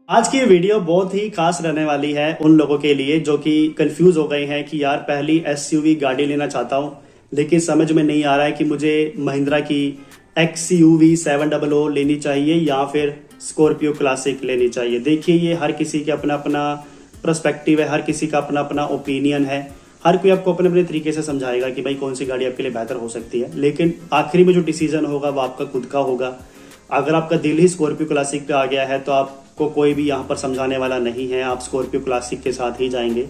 आज की ये वीडियो बहुत ही खास रहने वाली है उन लोगों के लिए जो कि कंफ्यूज हो गए हैं कि यार पहली एसयूवी गाड़ी लेना चाहता हूं लेकिन समझ में नहीं आ रहा है कि मुझे महिंद्रा की XUV 700 लेनी चाहिए या फिर स्कॉर्पियो क्लासिक लेनी चाहिए। देखिए, ये हर किसी के अपना अपना पर्सपेक्टिव है, हर किसी का अपना अपना ओपिनियन है। हर कोई आपको अपने अपने तरीके से समझाएगा कि भाई कौन सी गाड़ी आपके लिए बेहतर हो सकती है, लेकिन आखिरी में जो डिसीजन होगा वो आपका खुद का होगा। अगर आपका दिल ही स्कॉर्पियो क्लासिक पे आ गया है तो आपको कोई भी यहाँ पर समझाने वाला नहीं है, आप स्कॉर्पियो क्लासिक के साथ ही जाएंगे।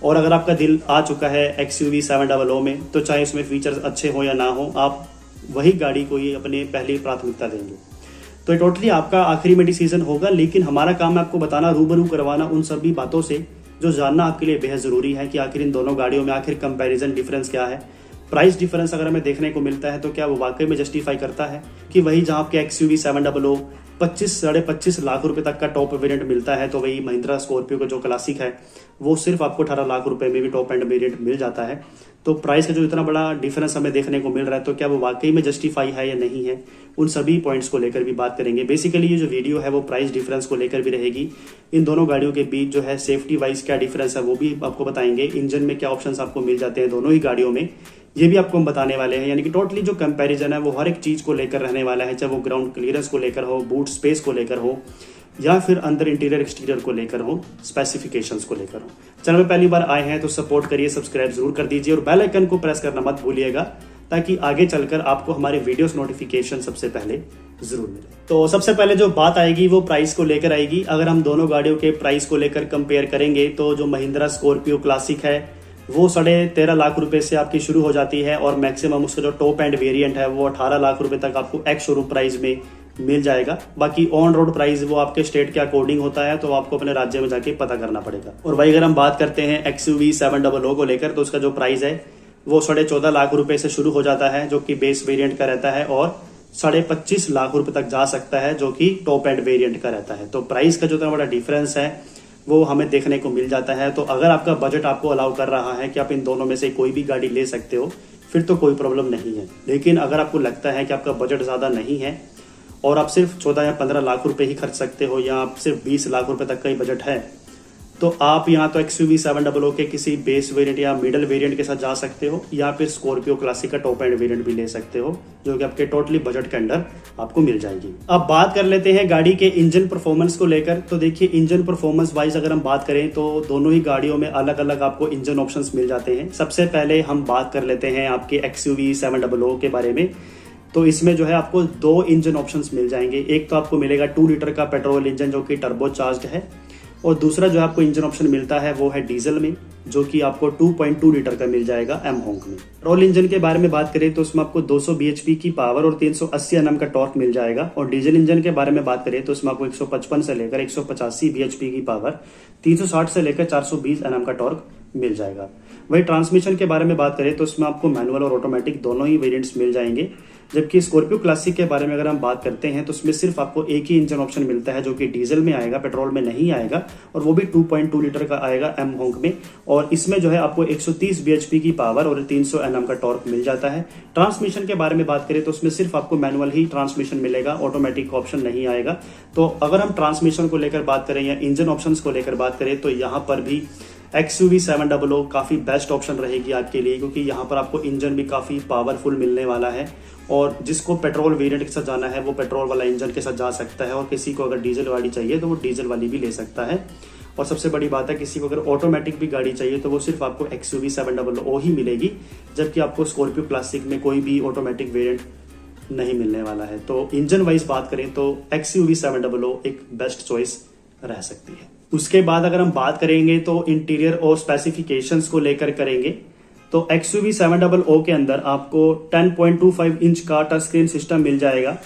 और अगर आपका दिल आ चुका है XUV 700 में, तो चाहे उसमें फीचर्स अच्छे हो या ना हो, आप वही गाड़ी को ही अपनी पहली प्राथमिकता देंगे। तो ये टोटली आपका आखिरी में डिसीजन होगा, लेकिन हमारा काम है आपको बताना, रूबरू करवाना उन सभी बातों से जो जानना आपके लिए बेहद ज़रूरी है कि आखिर इन दोनों गाड़ियों में आखिर कंपैरिजन डिफरेंस क्या है। प्राइस डिफरेंस अगर हमें देखने को मिलता है तो क्या वो वाकई में जस्टिफाई करता है कि वही जहां आपके XUV 700 25-25.5 लाख रुपए तक का टॉप वेरिएंट मिलता है, तो वही महिंद्रा स्कॉर्पियो का जो क्लासिक है वो सिर्फ आपको 18 लाख रुपए में भी टॉप एंड वेरिएंट मिल जाता है। तो प्राइस का जो इतना बड़ा डिफरेंस हमें देखने को मिल रहा है, तो क्या वो वाकई में जस्टिफाई है या नहीं है, उन सभी पॉइंट्स को लेकर भी बात करेंगे। बेसिकली ये जो वीडियो है वो प्राइस डिफरेंस को लेकर भी रहेगी। इन दोनों गाड़ियों के बीच जो है सेफ्टी वाइज क्या डिफरेंस है वो भी आपको बताएंगे। इंजन में क्या ऑप्शंस आपको मिल जाते हैं दोनों ही गाड़ियों में, ये भी आपको हम बताने वाले हैं। यानी कि टोटली जो कंपैरिजन है वो हर एक चीज को लेकर रहने वाला है, चाहे वो ग्राउंड क्लियरेंस को लेकर हो, बूट स्पेस को लेकर हो, या फिर अंदर इंटीरियर एक्सटीरियर को लेकर हो, स्पेसिफिकेशंस को लेकर हो। चैनल में पहली बार आए हैं तो सपोर्ट करिए, सब्सक्राइब जरूर कर दीजिए और बेल आइकन को प्रेस करना मत भूलिएगा, ताकि आगे चलकर आपको हमारे वीडियोस नोटिफिकेशन सबसे पहले जरूर मिले। तो सबसे पहले जो बात आएगी वो प्राइस को लेकर आएगी। अगर हम दोनों गाड़ियों के प्राइस को लेकर कंपेयर करेंगे तो जो महिंद्रा स्कॉर्पियो क्लासिक है वो 13.5 लाख रुपए से आपकी शुरू हो जाती है और मैक्सिमम उसका जो टॉप एंड वेरिएंट है वो 18 लाख रुपए तक आपको एक्स शोरूम प्राइस में मिल जाएगा। बाकी ऑन रोड प्राइस वो आपके स्टेट के अकॉर्डिंग होता है, तो आपको अपने राज्य में जाके पता करना पड़ेगा। और भाई अगर हम बात करते हैं XUV 700 को लेकर, तो उसका जो प्राइस है वो 14.5 लाख रुपए से शुरू हो जाता है जो कि बेस वेरिएंट का रहता है, और 25.5 लाख रुपए तक जा सकता है जो कि टॉप एंड वेरिएंट का रहता है। तो प्राइस का जो इतना बड़ा डिफरेंस है वो हमें देखने को मिल जाता है। तो अगर आपका बजट आपको अलाउ कर रहा है कि आप इन दोनों में से कोई भी गाड़ी ले सकते हो, फिर तो कोई प्रॉब्लम नहीं है। लेकिन अगर आपको लगता है कि आपका बजट ज़्यादा नहीं है और आप सिर्फ 14 या 15 लाख रुपए ही खर्च सकते हो, या आप सिर्फ 20 लाख रुपए तक का ही बजट है, तो आप यहाँ तो XUV 700 के किसी बेस वेरिएंट या मिडल वेरिएंट के साथ जा सकते हो, या फिर स्कॉर्पियो क्लासिक का टॉप एंड वेरिएंट भी ले सकते हो जो कि आपके टोटली बजट के अंडर आपको मिल जाएगी। अब बात कर लेते हैं गाड़ी के इंजन परफॉर्मेंस को लेकर। तो देखिए, इंजन परफॉर्मेंस वाइज अगर हम बात करें तो दोनों ही गाड़ियों में अलग अलग आपको इंजन ऑप्शंस मिल जाते हैं। सबसे पहले हम बात कर लेते हैं आपके XUV 700 के बारे में। तो इसमें जो है आपको 2 इंजन ऑप्शंस मिल जाएंगे। एक तो आपको मिलेगा 2 लीटर का पेट्रोल इंजन जो कि टर्बो चार्ज्ड है, और दूसरा जो आपको इंजन ऑप्शन मिलता है वो है डीजल में, जो कि आपको 2.2 लीटर का मिल जाएगा एम होंक में। पेट्रोल इंजन के बारे में बात करें तो उसमें आपको 200 bhp की पावर और 380 Nm का टॉर्क मिल जाएगा। और डीजल इंजन के बारे में बात करें तो उसमें आपको 155 से लेकर 185 bhp की पावर, 360 से लेकर 420 Nm का टॉर्क मिल जाएगा। वही ट्रांसमिशन के बारे में बात करें तो उसमें आपको मैनुअल और ऑटोमेटिक दोनों ही वेरिएंट्स मिल जाएंगे। जबकि स्कॉर्पियो क्लासिक के बारे में अगर हम बात करते हैं तो उसमें सिर्फ आपको एक ही इंजन ऑप्शन मिलता है जो कि डीजल में आएगा, पेट्रोल में नहीं आएगा, और वो भी 2.2 लीटर का आएगा एम होंक में। और इसमें जो है आपको 130 bhp की पावर और 300 Nm का टॉर्क मिल जाता है। ट्रांसमिशन के बारे में बात करें तो उसमें सिर्फ आपको मैनुअल ही ट्रांसमिशन मिलेगा, ऑटोमेटिक ऑप्शन नहीं आएगा। तो अगर हम ट्रांसमिशन को लेकर बात करें या इंजन ऑप्शन को लेकर बात करें तो यहाँ पर भी XUV 700 काफ़ी बेस्ट ऑप्शन रहेगी आपके लिए, क्योंकि यहाँ पर आपको इंजन भी काफ़ी पावरफुल मिलने वाला है। और जिसको पेट्रोल वेरिएंट के साथ जाना है वो पेट्रोल वाला इंजन के साथ जा सकता है, और किसी को अगर डीजल वाली चाहिए तो वो डीजल वाली भी ले सकता है। और सबसे बड़ी बात है, किसी को अगर ऑटोमेटिक भी गाड़ी चाहिए तो वो सिर्फ आपको XUV 700 ही मिलेगी, जबकि आपको स्कॉर्पियो क्लासिक में कोई भी ऑटोमेटिक वेरिएंट नहीं मिलने वाला है। तो इंजन वाइज बात करें तो XUV 700 एक बेस्ट चॉइस रह सकती है। उसके बाद अगर हम बात करेंगे तो इंटीरियर और स्पेसिफिकेशंस को लेकर करेंगे, तो XUV 700 के अंदर आपको 10.25 इंच का टच स्क्रीन सिस्टम मिल जाएगा,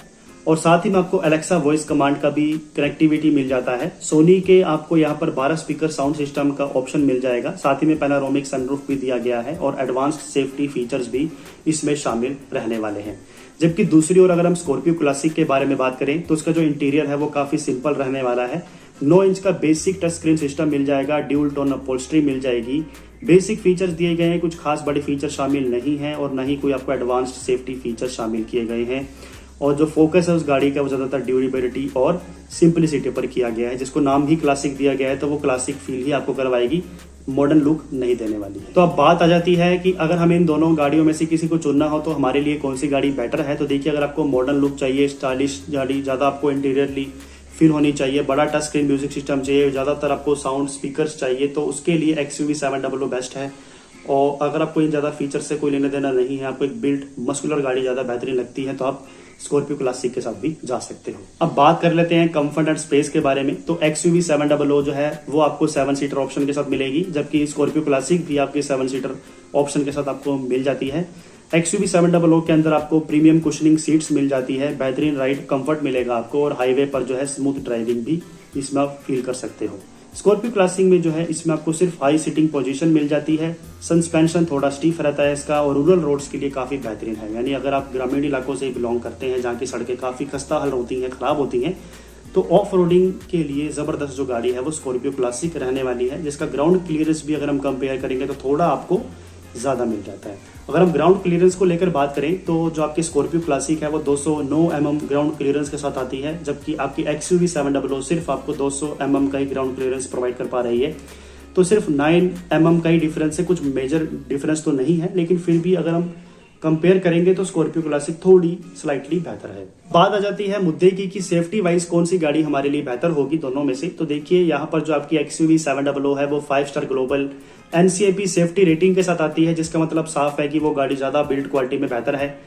और साथ ही में आपको एलेक्सा वॉइस कमांड का भी कनेक्टिविटी मिल जाता है। सोनी के आपको यहाँ पर 12 स्पीकर साउंड सिस्टम का ऑप्शन मिल जाएगा, साथ ही में पैनारोमिक सनरूफ भी दिया गया है, और एडवांस्ड सेफ्टी फीचर्स भी इसमें शामिल रहने वाले हैं। जबकि दूसरी ओर अगर हम स्कॉर्पियो क्लासिक के बारे में बात करें तो उसका जो इंटीरियर है वो काफी सिंपल रहने वाला है। 9 इंच का बेसिक टच स्क्रीन सिस्टम मिल जाएगा, ड्यूल टोन अपहोल्स्ट्री मिल जाएगी, बेसिक फीचर्स दिए गए हैं, कुछ खास बड़े फीचर शामिल नहीं है, और न ही कोई आपको एडवांस्ड सेफ्टी फीचर शामिल किए गए हैं। और जो फोकस है उस गाड़ी का वो ज़्यादातर ड्यूरेबिलिटी और सिंपलिसिटी पर किया गया है, जिसको नाम ही क्लासिक दिया गया है, तो वो क्लासिक फील ही आपको करवाएगी, मॉडर्न लुक नहीं देने वाली है। तो अब बात आ जाती है कि अगर हमें इन दोनों गाड़ियों में से किसी को चुनना हो तो हमारे लिए कौन सी गाड़ी बेटर है। तो देखिए, अगर आपको मॉडर्न लुक चाहिए, स्टाइलिश गाड़ी, ज़्यादा आपको इंटीरियरली फील होनी चाहिए, बड़ा टच स्क्रीन म्यूजिक सिस्टम चाहिए, ज़्यादातर आपको साउंड स्पीकर्स चाहिए, तो उसके लिए XUV 700 बेस्ट है। और अगर आपको इन ज़्यादा फीचर से कोई लेना देना नहीं है, आपको एक बिल्ड मस्कुलर गाड़ी ज़्यादा बेहतरीन लगती है, तो आप स्कॉर्पियो क्लासिक के साथ भी जा सकते हो। अब बात कर लेते हैं कंफर्ट एंड स्पेस के बारे में। तो XUV 700 जो है वो आपको 7 सीटर ऑप्शन के साथ मिलेगी, जबकि स्कॉर्पियो क्लासिक भी आपकी 7 सीटर ऑप्शन के साथ आपको मिल जाती है। XUV 700 के अंदर आपको प्रीमियम कुशनिंग सीट्स मिल जाती है, बेहतरीन राइड कंफर्ट मिलेगा आपको, और हाईवे पर जो है स्मूथ ड्राइविंग भी इसमें आप फील कर सकते हो। स्कॉर्पियो क्लासिक में जो है इसमें आपको सिर्फ हाई सीटिंग पोजीशन मिल जाती है, सस्पेंशन थोड़ा स्टीफ रहता है इसका, और रूरल रोड्स के लिए काफ़ी बेहतरीन है। यानी अगर आप ग्रामीण इलाकों से बिलोंग करते हैं जहाँ की सड़कें काफ़ी खस्ता हाल होती हैं, ख़राब होती हैं, तो ऑफ रोडिंग के लिए ज़बरदस्त जो गाड़ी है वो स्कॉर्पियो क्लासिक रहने वाली है, जिसका ग्राउंड क्लियरेंस भी अगर हम कंपेयर करेंगे तो थोड़ा आपको ज़्यादा मिल जाता है। अगर हम ग्राउंड क्लियरेंस को लेकर बात करें तो जो आपकी स्कॉर्पियो क्लासिक है वो 209 mm ग्राउंड क्लियरेंस के साथ आती है, जबकि आपकी XUV 700 सिर्फ आपको 200 mm का ही ग्राउंड क्लियरेंस प्रोवाइड कर पा रही है। तो सिर्फ 9 mm का ही डिफरेंस है, कुछ मेजर डिफरेंस तो नहीं है, लेकिन फिर भी अगर हम कंपेयर करेंगे तो स्कॉर्पियो क्लासिक थोड़ी स्लाइटली बेहतर है। बात आ जाती है मुद्दे की कि सेफ्टी वाइज कौन सी गाड़ी हमारे लिए बेहतर होगी दोनों में से। तो देखिए, यहाँ पर जो आपकी XUV 700 है वो 5 star global NCAP safety rating के साथ आती है, जिसका मतलब साफ है कि वो गाड़ी ज़्यादा बिल्ड क्वालिटी में बेहतर है,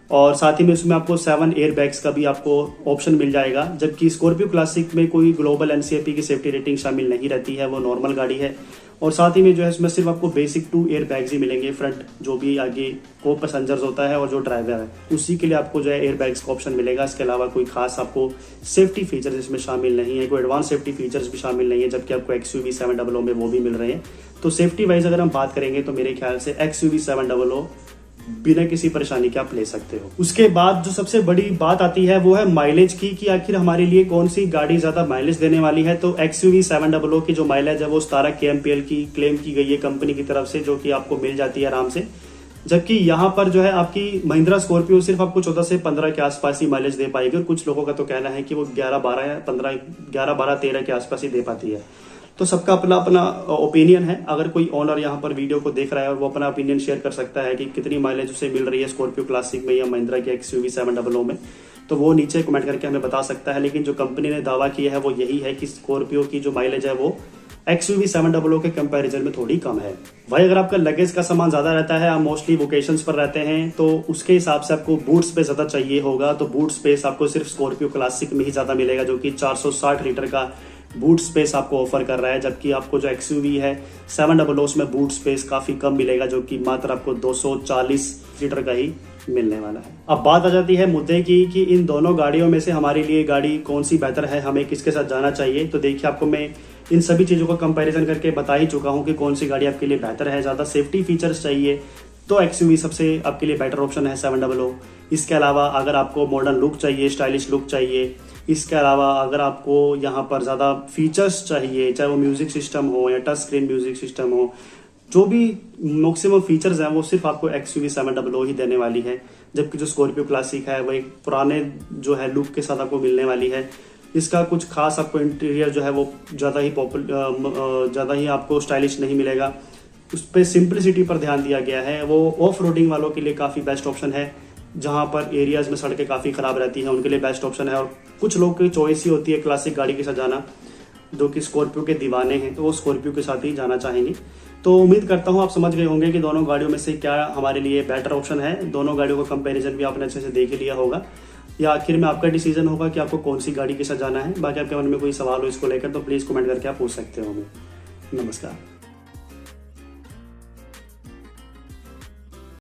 और साथ ही में उसमें आपको 7 एयर बैग्स का भी आपको ऑप्शन मिल जाएगा। जबकि स्कॉर्पियो क्लासिक में कोई ग्लोबल NCAP की सेफ्टी रेटिंग शामिल नहीं रहती है, वो नॉर्मल गाड़ी है, और साथ ही में जो है इसमें सिर्फ आपको बेसिक 2 एयर बैग्स ही मिलेंगे। फ्रंट जो भी आगे को पैसेंजर्स होता है और जो ड्राइवर है उसी के लिए आपको जो है एयर बैग्स का ऑप्शन मिलेगा। इसके अलावा कोई खास आपको सेफ्टी फीचर्स इसमें शामिल नहीं है, कोई एडवांस सेफ्टी फीचर्स भी शामिल नहीं है, जबकि आपको XUV 700 में वो भी मिल रहे हैं। तो सेफ्टी वाइज अगर हम बात करेंगे तो मेरे ख्याल से XUV 700 बिना किसी परेशानी के आप ले सकते हो। उसके बाद जो सबसे बड़ी बात आती है वो है माइलेज की, कि आखिर हमारे लिए कौन सी गाड़ी ज्यादा माइलेज देने वाली है। तो XUV 700 की जो माइलेज है वो 17 kmpl की क्लेम की गई है कंपनी की तरफ से, जो कि आपको मिल जाती है आराम से। जबकि यहाँ पर जो है आपकी महिंद्रा स्कॉर्पियो सिर्फ आपको 14 से 15 के आसपास ही माइलेज दे पाएगी, और कुछ लोगों का तो कहना है कि वो 11-12 या 13 के आसपास ही दे पाती है। तो सबका अपना अपना ओपिनियन है। अगर कोई ओनर यहाँ पर वीडियो को देख रहा है और वो अपना ओपिनियन शेयर कर सकता है कि कितनी माइलेज उसे मिल रही है स्कॉर्पियो क्लासिक में या महिंद्रा के XUV 700 में, तो वो नीचे कमेंट करके हमें बता सकता है। लेकिन जो कंपनी ने दावा किया है वो यही है कि स्कॉर्पियो की जो माइलेज है वो XUV 700 के कंपैरिजन में थोड़ी कम है। भाई, अगर आपका लगेज का सामान ज्यादा रहता है, आप मोस्टली वोकेशंस पर रहते हैं, तो उसके हिसाब से आपको बूट स्पेस ज्यादा चाहिए होगा। तो बूट स्पेस आपको सिर्फ स्कॉर्पियो क्लासिक में ही ज्यादा मिलेगा, जो कि 460 लीटर का बूट स्पेस आपको ऑफर कर रहा है। जबकि आपको जो XUV है 700 उसमें बूट स्पेस काफी कम मिलेगा, जो कि मात्र आपको 240 लीटर का ही मिलने वाला है। अब बात आ जाती है मुद्दे की कि इन दोनों गाड़ियों में से हमारे लिए गाड़ी कौन सी बेहतर है, हमें किसके साथ जाना चाहिए। तो देखिए, आपको मैं इन सभी चीज़ों का कंपैरिजन करके बता ही चुका हूं कि कौन सी गाड़ी आपके लिए बेहतर है। ज़्यादा सेफ्टी फीचर्स चाहिए तो XUV सबसे आपके लिए बेटर ऑप्शन है 700। इसके अलावा अगर आपको मॉडर्न लुक चाहिए, स्टाइलिश लुक चाहिए, इसके अलावा अगर आपको यहाँ पर ज़्यादा फीचर्स चाहिए, चाहे वो म्यूजिक सिस्टम हो या टच स्क्रीन म्यूजिक सिस्टम हो, जो भी मैक्सिमम फीचर्स हैं वो सिर्फ आपको XUV 700 ही देने वाली है। जबकि जो स्कॉर्पियो क्लासिक है वो एक पुराने जो है लुक के साथ आपको मिलने वाली है। इसका कुछ खास आपको इंटीरियर जो है वो ज़्यादा ही आपको स्टाइलिश नहीं मिलेगा। उस पर सिंपलिसिटी पर ध्यान दिया गया है। वो ऑफ रोडिंग वालों के लिए काफ़ी बेस्ट ऑप्शन है, जहाँ पर एरियाज में सड़कें काफ़ी ख़राब रहती हैं उनके लिए बेस्ट ऑप्शन है। और कुछ लोग की चॉइस ही होती है क्लासिक गाड़ी के साथ जाना, जो कि स्कॉर्पियो के दीवाने हैं, तो वो स्कॉर्पियो के साथ ही जाना चाहेंगे। तो उम्मीद करता हूँ आप समझ गए होंगे कि दोनों गाड़ियों में से क्या हमारे लिए बेटर ऑप्शन है। दोनों गाड़ियों का कंपैरिजन भी आपने अच्छे से देख लिया होगा, या आखिर में आपका डिसीजन होगा कि आपको कौन सी गाड़ी के साथ जाना है। बाकी आपके मन में कोई सवाल हो इसको लेकर तो प्लीज़ कमेंट करके आप पूछ सकते हो हमें। नमस्कार।